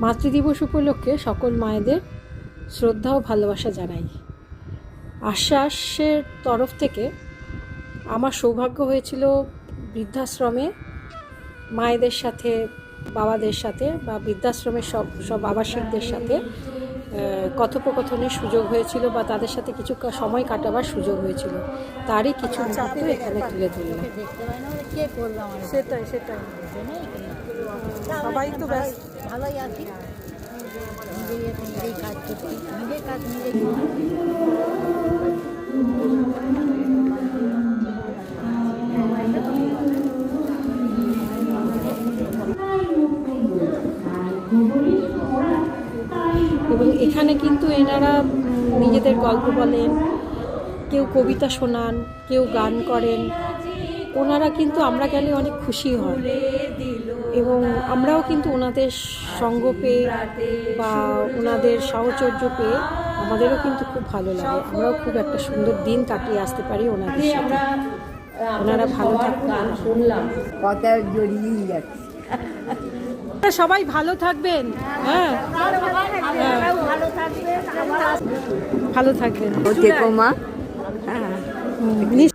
মাতৃদিবস উপলক্ষে সকল মায়েদের শ্রদ্ধা ও ভালোবাসা জানাই। আশ্বাসের তরফ থেকে আমার সৌভাগ্য হয়েছিল বৃদ্ধাশ্রমে মায়েদের সাথে, বাবাদের সাথে বা বৃদ্ধাশ্রমের সব আবাসিকদের সাথে কথোপকথনের সুযোগ হয়েছিল বা তাদের সাথে কিছু সময় কাটাবার সুযোগ হয়েছিল। তারই কিছু মুহূর্ত এখানে তুলে ধরলাম। সেটাই সবাই তো ব্যস্ত। ভালোই আছি, নিজেই কাজ করছি, নিজের কাজ নিজেই। এবং এখানে কিন্তু এনারা নিজেদের গল্প বলেন, কেউ কবিতা শোনান, কেউ গান করেন। ওনারা কিন্তু আমরা গেলে অনেক খুশি হন এবং আমরাও কিন্তু ওনাদের সঙ্গ পেয়ে বা ওনাদের সাহচর্য পেয়ে আমাদেরও কিন্তু খুব ভালো লাগে। আমরাও খুব একটা সুন্দর দিন কাটিয়ে আসতে পারি ওনাদের সাথে। ওনারা ভালো থাকবেন, শুনলাম কথা জড়িয়েই যাচ্ছে। সবাই ভালো থাকবেন। হ্যাঁ, ভালো থাকবেন। মা। হ্যাঁ।